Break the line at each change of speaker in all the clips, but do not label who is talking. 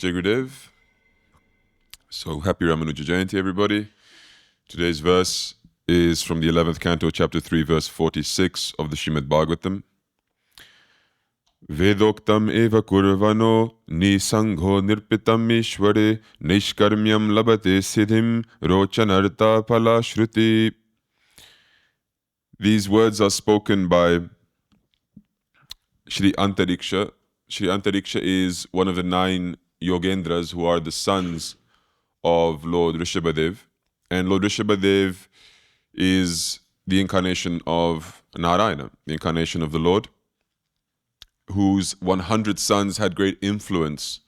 Jai Gurudev. So happy Ramanuja Jayanti, everybody. Today's verse is from the 11th canto, chapter 3, verse 46 of the Shreemad Bhagavatam. Vedoktam eva kurvano nisangho nirpitam ishvare nishkarmyam labate siddhim rochanarta pala shruti. These words are spoken by Shri Antarikṣa. Shri Antarikṣa is one of the 9 yogendras who are the sons of Lord Rishabhadev. And Lord Rishabhadev is the incarnation of Narayana, the incarnation of the Lord, whose 100 sons had great influence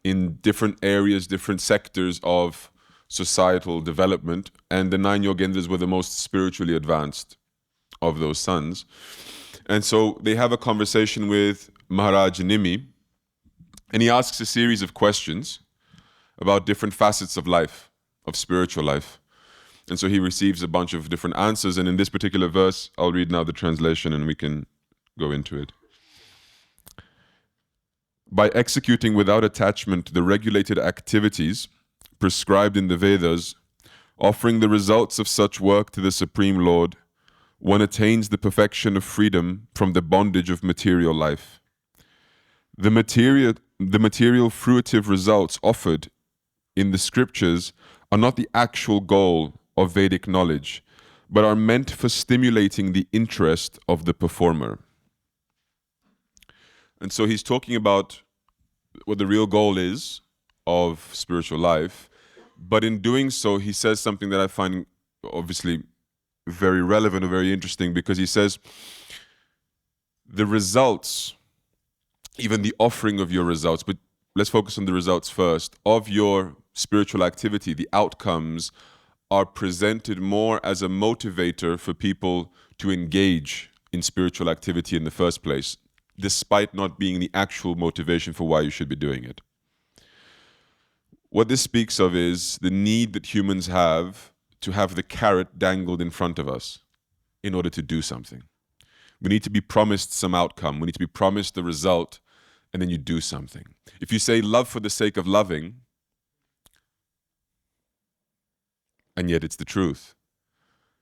in different areas, different sectors of societal development. And the 9 yogendras were the most spiritually advanced of those sons. And so they have a conversation with Maharaj Nimi, and he asks a series of questions about different facets of life, of spiritual life. And so he receives a bunch of different answers, and in this particular verse, I'll read now the translation and we can go into it. By executing without attachment the regulated activities prescribed in the Vedas, offering the results of such work to the Supreme Lord, one attains the perfection of freedom from the bondage of material life. The material fruitive results offered in the scriptures are not the actual goal of Vedic knowledge, but are meant for stimulating the interest of the performer. And so he's talking about what the real goal is of spiritual life, but in doing so, he says something that I find obviously very relevant or very interesting, because he says the results, even the offering of your results, but let's focus on the results first, of your spiritual activity, the outcomes are presented more as a motivator for people to engage in spiritual activity in the first place, despite not being the actual motivation for why you should be doing it. What this speaks of is the need that humans have to have the carrot dangled in front of us in order to do something. We need to be promised some outcome. We need to be promised the result, and then you do something. If you say love for the sake of loving, and yet it's the truth.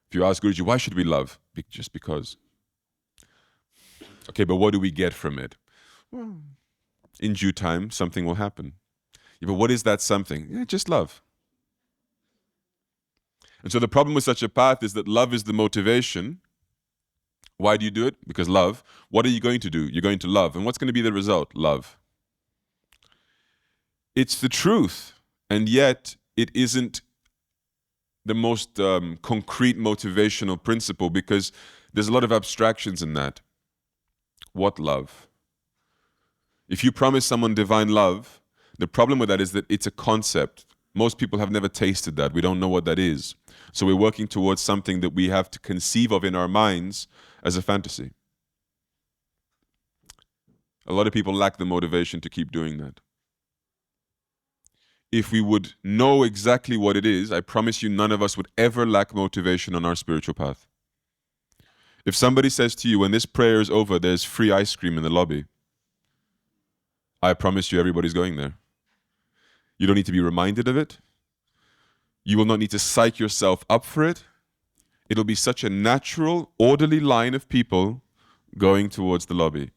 If you ask Guruji, why should we love? Just because. Okay, but what do we get from it? Well, in due time, something will happen. Yeah, but what is that something? Yeah, just love. And so the problem with such a path is that love is the motivation. Why do you do it? Because love. What are you going to do? You're going to love. And what's going to be the result? Love. It's the truth, and yet it isn't the most concrete motivational principle, because there's a lot of abstractions in that. What love? If you promise someone divine love, the problem with that is that it's a concept. Most people have never tasted that. We don't know what that is. So we're working towards something that we have to conceive of in our minds as a fantasy. A lot of people lack the motivation to keep doing that. If we would know exactly what it is, I promise you none of us would ever lack motivation on our spiritual path. If somebody says to you, when this prayer is over, there's free ice cream in the lobby, I promise you everybody's going there. You don't need to be reminded of it. You will not need to psych yourself up for it. It'll be such a natural, orderly line of people going towards the lobby,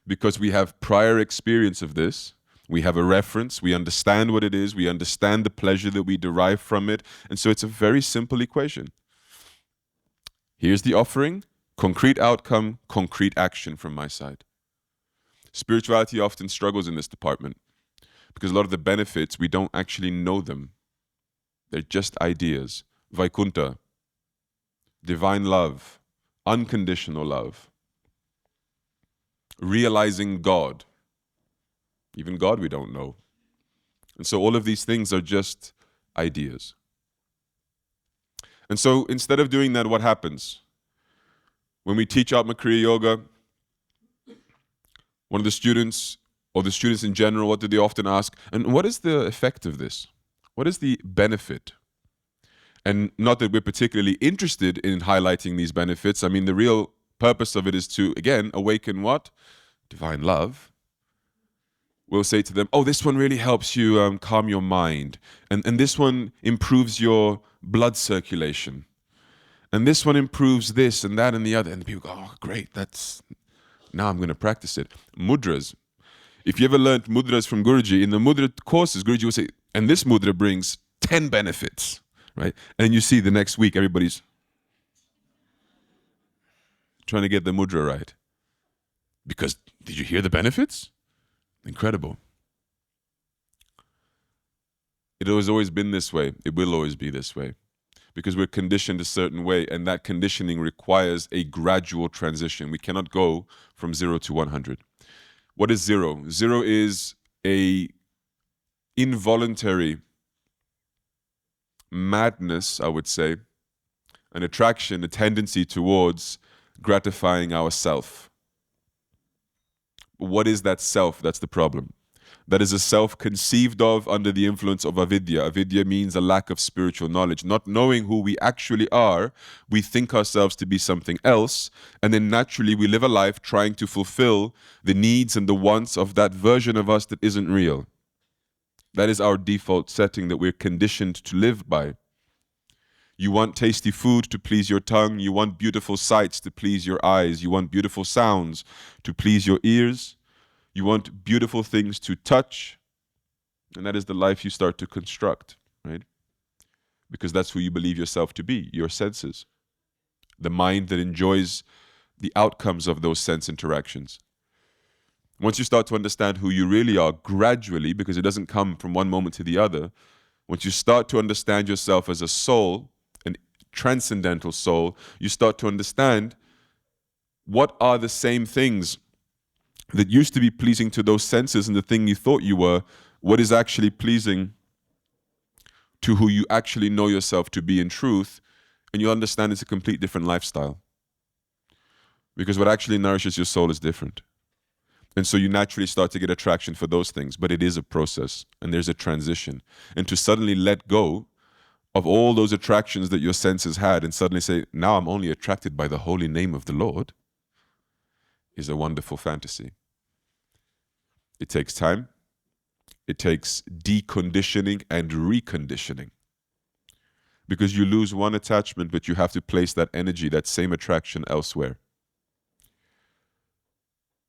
because we have prior experience of this. We have a reference. We understand what it is. We understand the pleasure that we derive from it. And so it's a very simple equation. Here's the offering, concrete outcome, concrete action from my side. Spirituality often struggles in this department, because a lot of the benefits, we don't actually know them. They're just ideas. Vaikunta, divine love, unconditional love, realizing God. Even God we don't know. And so all of these things are just ideas. And so instead of doing that, what happens? When we teach Atma Kriya Yoga, one of the students, or the students in general, what do they often ask? And what is the effect of this? What is the benefit? And not that we're particularly interested in highlighting these benefits. I mean, the real purpose of it is to, again, awaken what? Divine love. we'll say to them, oh, this one really helps you calm your mind. And this one improves your blood circulation. And this one improves this and that and the other. And people go, oh, great, now I'm going to practice it. Mudras. If you ever learned mudras from Guruji, in the mudra courses, Guruji will say, and this mudra brings 10 benefits, right? And you see the next week, everybody's trying to get the mudra right. Because, did you hear the benefits? Incredible. It has always been this way. It will always be this way. Because we're conditioned a certain way, and that conditioning requires a gradual transition. We cannot go from 0 to 100. What is 0? 0 is a involuntary madness, I would say, an attraction, a tendency towards gratifying ourself. What is that self? That's the problem. That is a self conceived of under the influence of avidya. Avidya means a lack of spiritual knowledge. Not knowing who we actually are, we think ourselves to be something else, and then naturally we live a life trying to fulfill the needs and the wants of that version of us that isn't real. That is our default setting that we're conditioned to live by. You want tasty food to please your tongue. You want beautiful sights to please your eyes. You want beautiful sounds to please your ears. You want beautiful things to touch. And that is the life you start to construct, right? Because that's who you believe yourself to be, your senses. The mind that enjoys the outcomes of those sense interactions. Once you start to understand who you really are gradually, because it doesn't come from one moment to the other, once you start to understand yourself as a soul, an transcendental soul, you start to understand what are the same things that used to be pleasing to those senses and the thing you thought you were, what is actually pleasing to who you actually know yourself to be in truth, and you understand it's a complete different lifestyle. Because what actually nourishes your soul is different. And so you naturally start to get attraction for those things, but it is a process and there's a transition. And to suddenly let go of all those attractions that your senses had and suddenly say, now I'm only attracted by the holy name of the Lord, is a wonderful fantasy. It takes time. It takes deconditioning and reconditioning. Because you lose one attachment, but you have to place that energy, that same attraction elsewhere.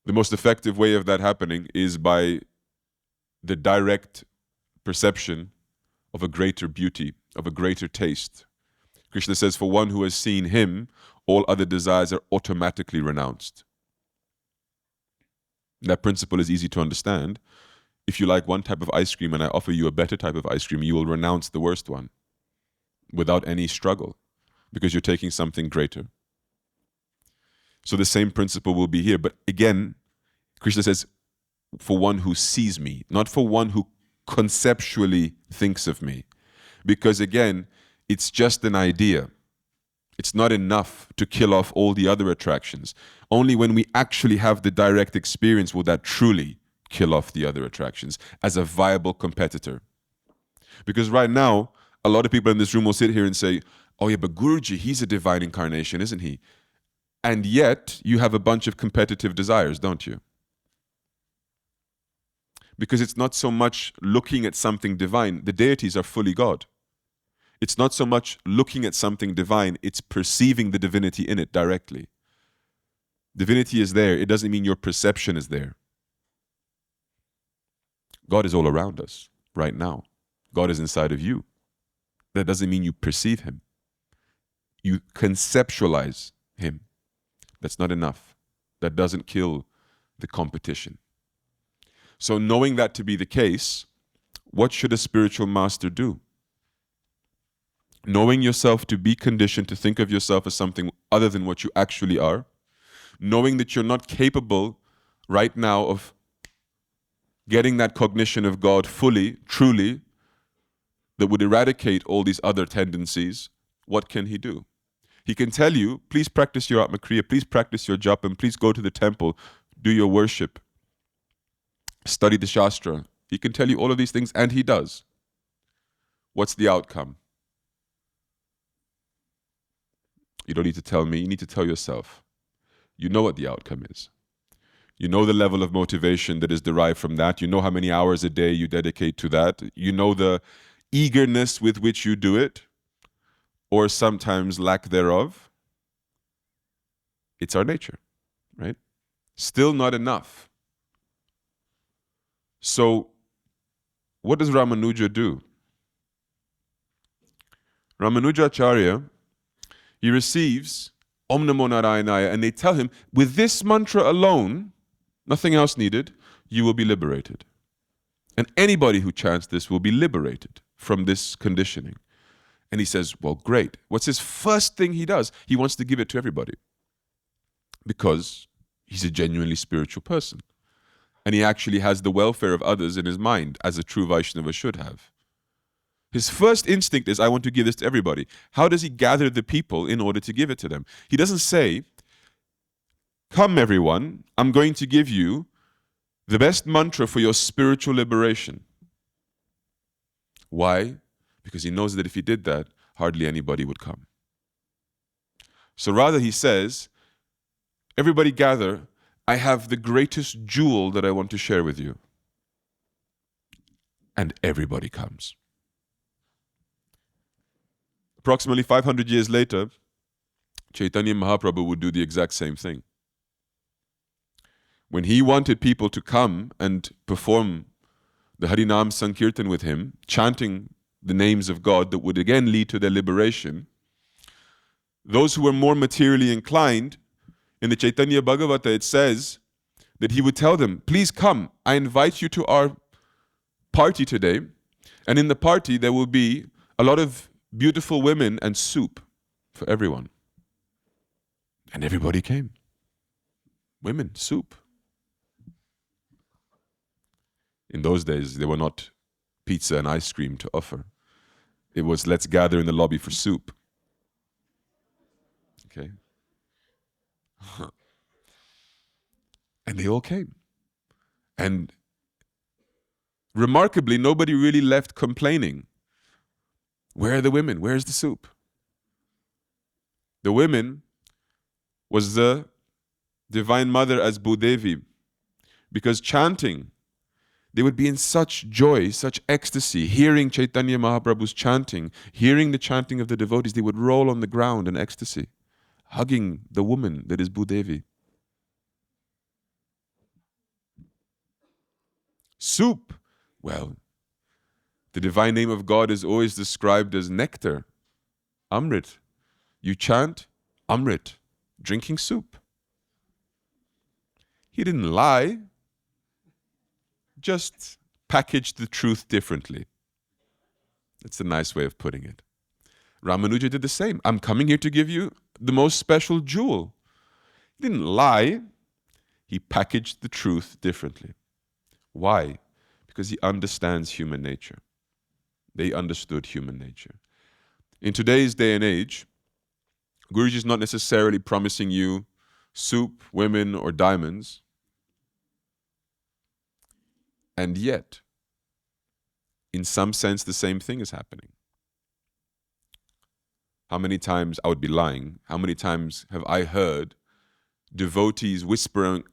The most effective way of that happening is by the direct perception of a greater beauty, of a greater taste. Krishna says, for one who has seen him, all other desires are automatically renounced. That principle is easy to understand. If you like one type of ice cream and I offer you a better type of ice cream, you will renounce the worst one without any struggle because you're taking something greater. So the same principle will be here. But again, Krishna says, for one who sees me, not for one who conceptually thinks of me. Because again, it's just an idea. It's not enough to kill off all the other attractions. Only when we actually have the direct experience will that truly kill off the other attractions as a viable competitor. Because right now, a lot of people in this room will sit here and say, oh yeah, but Guruji, he's a divine incarnation, isn't he? And yet, you have a bunch of competitive desires, don't you? Because it's not so much looking at something divine. The deities are fully God. It's not so much looking at something divine, it's perceiving the divinity in it directly. Divinity is there. It doesn't mean your perception is there. God is all around us right now. God is inside of you. That doesn't mean you perceive him. You conceptualize him. That's not enough. That doesn't kill the competition. So knowing that to be the case, what should a spiritual master do? Knowing yourself to be conditioned to think of yourself as something other than what you actually are, knowing that you're not capable right now of getting that cognition of God fully, truly, that would eradicate all these other tendencies, what can he do? He can tell you, please practice your Atma Kriya, please practice your japa, and please go to the temple, do your worship, study the Shastra. He can tell you all of these things, and he does. What's the outcome? You don't need to tell me, you need to tell yourself. You know what the outcome is. You know the level of motivation that is derived from that. You know how many hours a day you dedicate to that. You know the eagerness with which you do it, or sometimes lack thereof. It's our nature, right? Still not enough. So, what does Ramanuja do? Ramanuja Acharya, he receives Om Namo Narayanaya, and they tell him, with this mantra alone, nothing else needed, you will be liberated. And anybody who chants this will be liberated from this conditioning. And he says, well, great. What's his first thing he does? He wants to give it to everybody. Because he's a genuinely spiritual person. And he actually has the welfare of others in his mind, as a true Vaishnava should have. His first instinct is, I want to give this to everybody. How does he gather the people in order to give it to them? He doesn't say, come everyone, I'm going to give you the best mantra for your spiritual liberation. Why? Because he knows that if he did that, hardly anybody would come. So rather he says, everybody gather, I have the greatest jewel that I want to share with you. And everybody comes. Approximately 500 years later, Chaitanya Mahaprabhu would do the exact same thing. When he wanted people to come and perform the Harinam Sankirtan with him, chanting the names of God that would again lead to their liberation, those who were more materially inclined, in the Chaitanya Bhagavata it says that he would tell them, please come, I invite you to our party today, and in the party there will be a lot of beautiful women and soup for everyone. And everybody came. Women, soup. In those days, there were not pizza and ice cream to offer. It was, let's gather in the lobby for soup. Okay? And they all came. And remarkably, nobody really left complaining. Where are the women? Where's the soup? The women was the Divine Mother as Bhudevi. Because chanting, they would be in such joy, such ecstasy, hearing Chaitanya Mahaprabhu's chanting, hearing the chanting of the devotees, they would roll on the ground in ecstasy, hugging the woman that is Bhudevi. Soup, well, the divine name of God is always described as nectar, Amrit. You chant, Amrit, drinking soup. He didn't lie, just packaged the truth differently. That's a nice way of putting it. Ramanuja did the same. I'm coming here to give you the most special jewel. He didn't lie, he packaged the truth differently. Why? Because he understands human nature. They understood human nature. In today's day and age, Guruji is not necessarily promising you soup, women, or diamonds. And yet, in some sense, the same thing is happening. How many times, I would be lying, how many times have I heard devotees whispering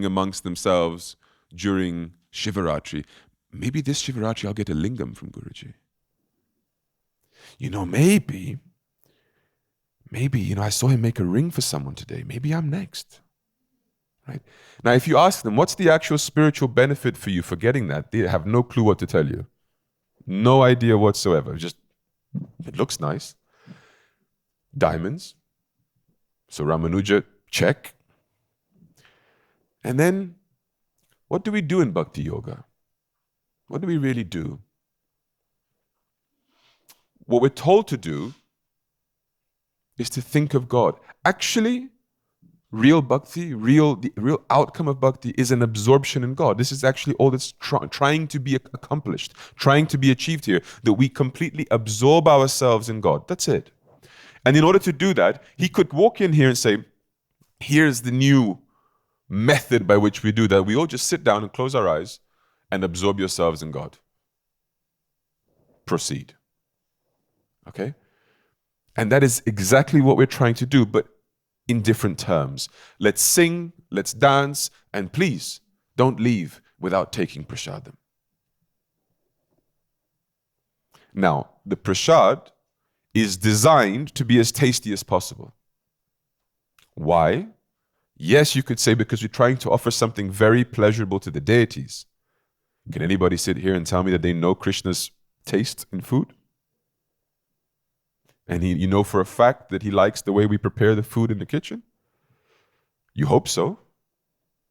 amongst themselves during Shivaratri, maybe this Shivaratri I'll get a lingam from Guruji. Maybe, I saw him make a ring for someone today. Maybe I'm next. Right? Now, if you ask them, what's the actual spiritual benefit for you for getting that? They have no clue what to tell you. No idea whatsoever. Just, it looks nice. Diamonds. So Ramanuja, check. And then, what do we do in Bhakti Yoga? What do we really do? What we're told to do is to think of God. Actually, real bhakti, the real outcome of bhakti is an absorption in God. This is actually all that's trying to be accomplished, trying to be achieved here, that we completely absorb ourselves in God. That's it. And in order to do that, he could walk in here and say, here's the new method by which we do that. We all just sit down and close our eyes and absorb yourselves in God. Proceed. Okay? And that is exactly what we're trying to do. But in different terms. Let's sing, let's dance, and please don't leave without taking prasadam. Now, the prasad is designed to be as tasty as possible. Why? Yes, you could say because we're trying to offer something very pleasurable to the deities. Can anybody sit here and tell me that they know Krishna's taste in food? And you know for a fact that he likes the way we prepare the food in the kitchen? You hope so,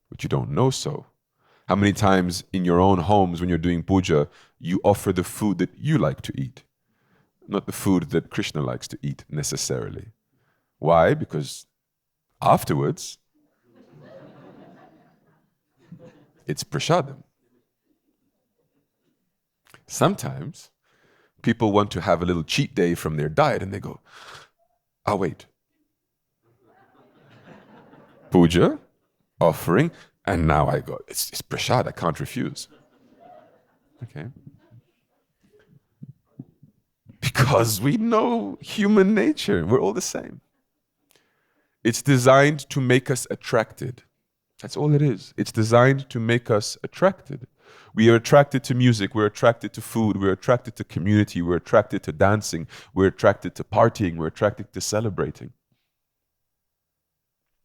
but you don't know so. How many times in your own homes when you're doing puja, you offer the food that you like to eat, not the food that Krishna likes to eat necessarily? Why? Because afterwards, it's prasadam. Sometimes people want to have a little cheat day from their diet and they go, "I'll wait. Puja, offering, and now I go, it's prasad, I can't refuse." Okay? Because we know human nature, we're all the same. It's designed to make us attracted. That's all it is. It's designed to make us attracted. We are attracted to music, we're attracted to food, we're attracted to community, we're attracted to dancing, we're attracted to partying, we're attracted to celebrating.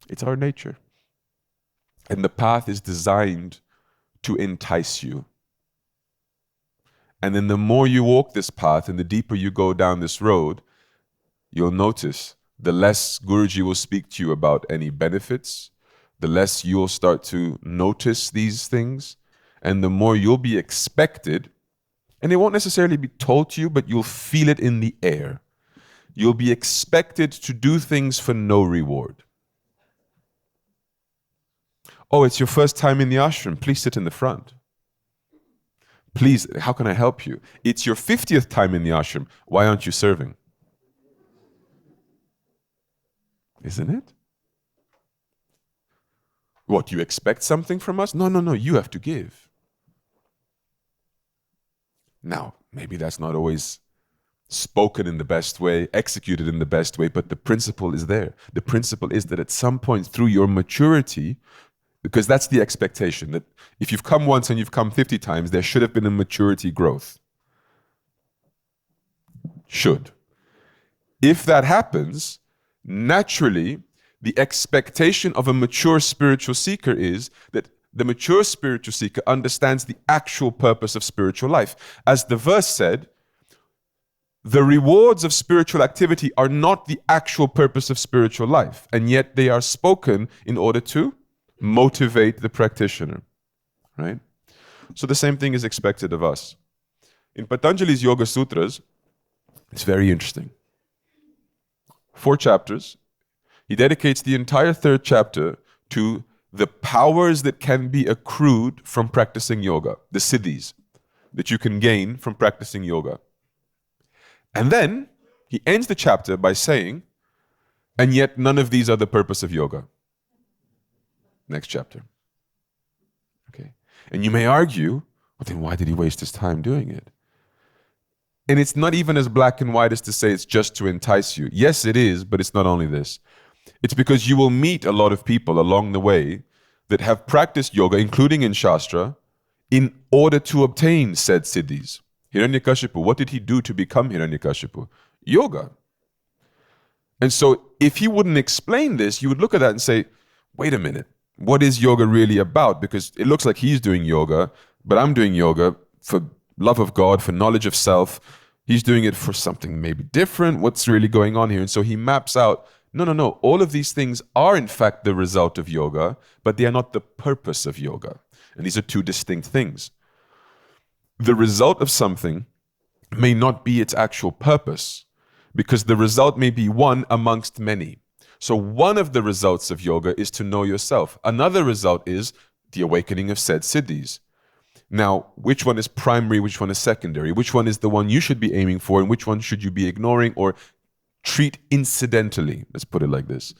It's our nature. And the path is designed to entice you. And then the more you walk this path and the deeper you go down this road, you'll notice the less Guruji will speak to you about any benefits, the less you'll start to notice these things, and the more you'll be expected, and it won't necessarily be told to you, but you'll feel it in the air. You'll be expected to do things for no reward. Oh, it's your first time in the ashram. Please sit in the front. Please, how can I help you? It's your 50th time in the ashram. Why aren't you serving? Isn't it? What, you expect something from us? No, you have to give. Now, maybe that's not always spoken in the best way, executed in the best way, but the principle is there. The principle is that at some point through your maturity, because that's the expectation, that if you've come once and you've come 50 times, there should have been a maturity growth. Should. If that happens, naturally, the expectation of a mature spiritual seeker is that the mature spiritual seeker understands the actual purpose of spiritual life. As the verse said, the rewards of spiritual activity are not the actual purpose of spiritual life, and yet they are spoken in order to motivate the practitioner, right? So the same thing is expected of us. In Patanjali's Yoga Sutras, it's very interesting. 4 chapters. He dedicates the entire 3rd chapter to the powers that can be accrued from practicing yoga, the siddhis that you can gain from practicing yoga. And then he ends the chapter by saying, and yet none of these are the purpose of yoga. Next chapter. Okay. And you may argue, well, then why did he waste his time doing it? And it's not even as black and white as to say it's just to entice you. Yes, it is, but it's not only this. It's because you will meet a lot of people along the way that have practiced yoga, including in Shastra, in order to obtain said siddhis. Hiranyakashipu, what did he do to become Hiranyakashipu? Yoga. And so if he wouldn't explain this, you would look at that and say, wait a minute, what is yoga really about? Because it looks like he's doing yoga, but I'm doing yoga for love of God, for knowledge of self. He's doing it for something maybe different. What's really going on here? And so he maps out, no. All of these things are in fact the result of yoga, but they are not the purpose of yoga. And these are 2 distinct things. The result of something may not be its actual purpose, because the result may be one amongst many. So one of the results of yoga is to know yourself. Another result is the awakening of said siddhis. Now, which one is primary, which one is secondary? Which one is the one you should be aiming for, and which one should you be ignoring or treat incidentally? Let's put it like this.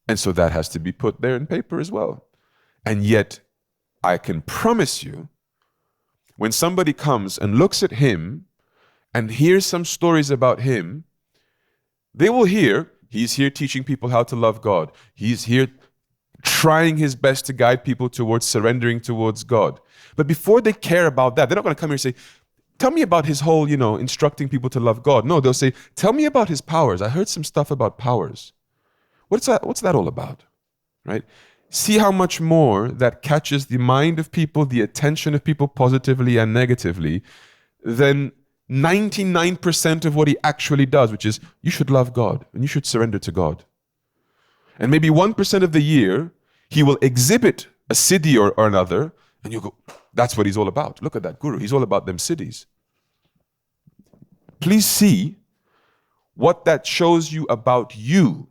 And so that has to be put there in paper as well. And yet, I can promise you, when somebody comes and looks at him and hears some stories about him, they will hear He's here teaching people how to love God. He's here trying his best to guide people towards surrendering towards God. But before they care about that, they're not going to come here and say, tell me about his whole, instructing people to love God. No, they'll say, tell me about his powers. I heard some stuff about powers. What's that all about? Right? See how much more that catches the mind of people, the attention of people positively and negatively, than 99% of what he actually does, which is you should love God and you should surrender to God. And maybe 1% of the year, he will exhibit a siddhi or another, and you go, that's what he's all about. Look at that guru. He's all about them siddhis. Please see what that shows you about you.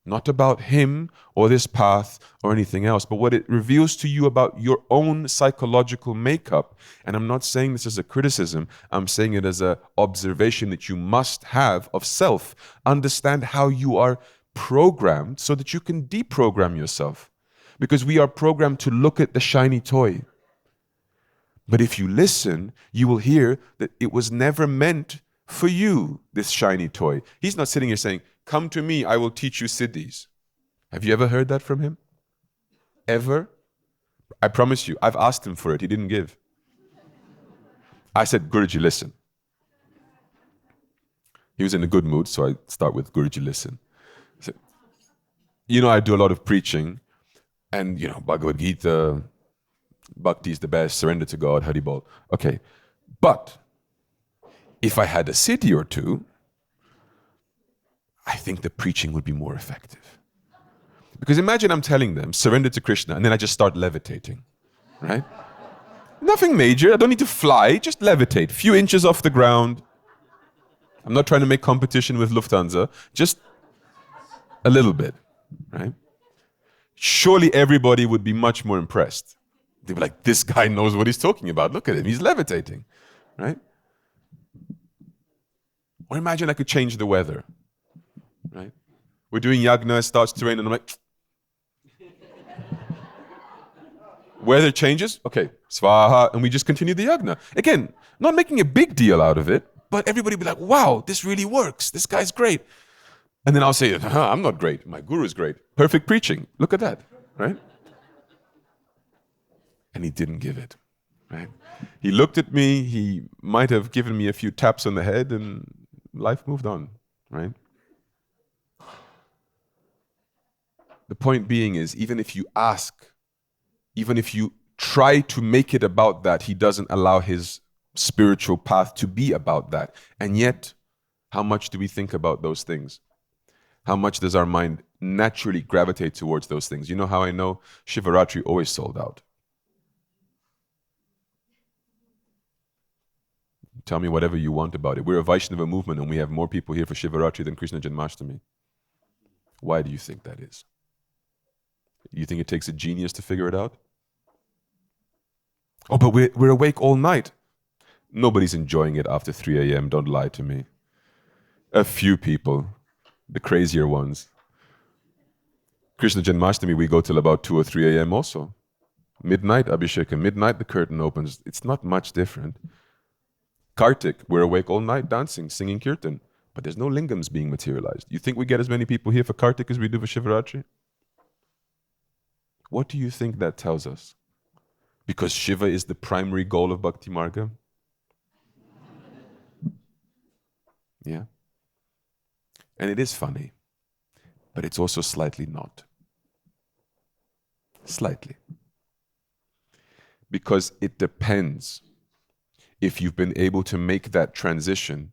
Not about him or this path or anything else, but what it reveals to you about your own psychological makeup. And I'm not saying this as a criticism. I'm saying it as an observation that you must have of self. Understand how you are programmed so that you can deprogram yourself. Because we are programmed to look at the shiny toy. But if you listen, you will hear that it was never meant for you, this shiny toy. He's not sitting here saying, come to me, I will teach you siddhis. Have you ever heard that from him? Ever? I promise you, I've asked him for it, he didn't give. I said, Guruji, listen. He was in a good mood, so I start with, Guruji, listen. I said, I do a lot of preaching, and Bhagavad Gita, Bhakti is the best, surrender to God, Haribol. Okay, but if I had a siddhi or two, I think the preaching would be more effective. Because imagine I'm telling them, surrender to Krishna, and then I just start levitating, right? Nothing major, I don't need to fly, just levitate, few inches off the ground. I'm not trying to make competition with Lufthansa, just a little bit, right? Surely everybody would be much more impressed. They'd be like, this guy knows what he's talking about, look at him, he's levitating, right? Or imagine I could change the weather. Right? We're doing yagna, it starts to rain, and I'm like, weather changes, okay, svaha, and we just continue the yagna. Again, not making a big deal out of it, but everybody will be like, wow, this really works, this guy's great. And then I'll say, I'm not great, my guru is great. Perfect preaching, look at that, right? And he didn't give it, right? He looked at me, he might have given me a few taps on the head, and life moved on, right? The point being is, even if you ask, even if you try to make it about that, he doesn't allow his spiritual path to be about that. And yet, how much do we think about those things? How much does our mind naturally gravitate towards those things? You know how I know? Shivaratri always sold out. Tell me whatever you want about it. We're a Vaishnava movement and we have more people here for Shivaratri than Krishna Janmashtami. Why do you think that is? You think it takes a genius to figure it out? Oh, but we're awake all night. Nobody's enjoying it after 3 a.m., don't lie to me. A few people, the crazier ones. Krishna Janmashtami, we go till about 2 or 3 a.m. also. Midnight, Abhishekam, midnight the curtain opens. It's not much different. Kartik, we're awake all night dancing, singing kirtan. But there's no lingams being materialized. You think we get as many people here for Kartik as we do for Shivaratri? What do you think that tells us? Because Shiva is the primary goal of Bhakti Marga? Yeah. And it is funny, but it's also slightly not. Slightly. Because it depends if you've been able to make that transition,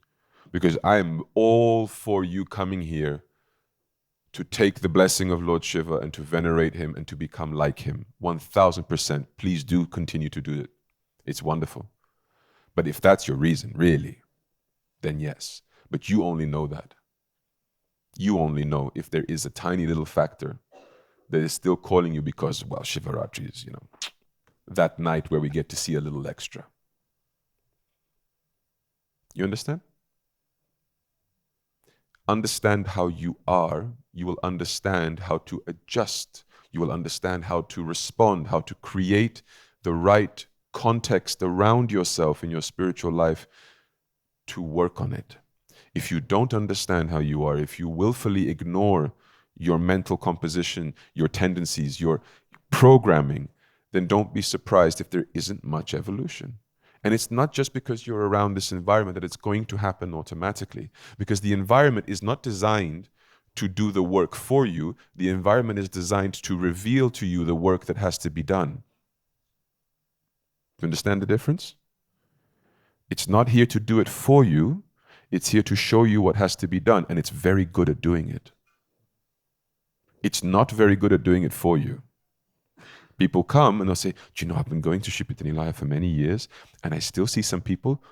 because I'm all for you coming here to take the blessing of Lord Shiva and to venerate him and to become like him. 1000%. Please do continue to do it. It's wonderful. But if that's your reason, really, then yes. But you only know that. You only know if there is a tiny little factor that is still calling you because, well, Shivaratri is, that night where we get to see a little extra. You understand? Understand how you are, you will understand how to adjust, you will understand how to respond, how to create the right context around yourself in your spiritual life to work on it. If you don't understand how you are, if you willfully ignore your mental composition, your tendencies, your programming, then don't be surprised if there isn't much evolution. And it's not just because you're around this environment that it's going to happen automatically, because the environment is not designed to do the work for you. The environment is designed to reveal to you the work that has to be done. You understand the difference? It's not here to do it for you. It's here to show you what has to be done, and it's very good at doing it. It's not very good at doing it for you. People come and they'll say, do you know, I've been going to Shipita Nilaya for many years, and I still see some people,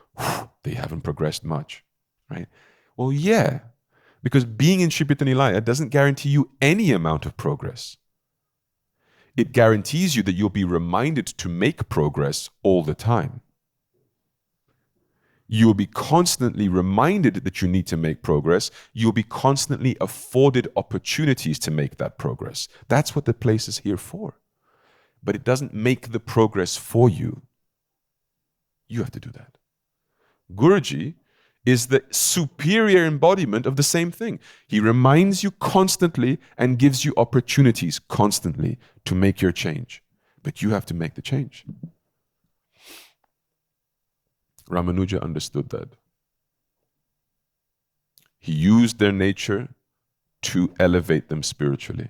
they haven't progressed much, right? Well, yeah, because being in Shipita Nilaya doesn't guarantee you any amount of progress. It guarantees you that you'll be reminded to make progress all the time. You'll be constantly reminded that you need to make progress. You'll be constantly afforded opportunities to make that progress. That's what the place is here for. But it doesn't make the progress for you. You have to do that. Guruji is the superior embodiment of the same thing. He reminds you constantly and gives you opportunities constantly to make your change. But you have to make the change. Ramanuja understood that. He used their nature to elevate them spiritually.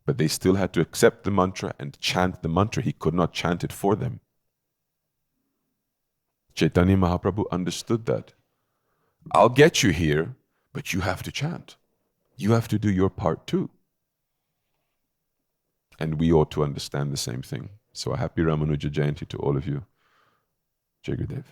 But they still had to accept the mantra and chant the mantra. He could not chant it for them. Chaitanya Mahaprabhu understood that. I'll get you here, but you have to chant. You have to do your part too. And we ought to understand the same thing. So a happy Ramanuja Jayanti to all of you. Jai Gurudev.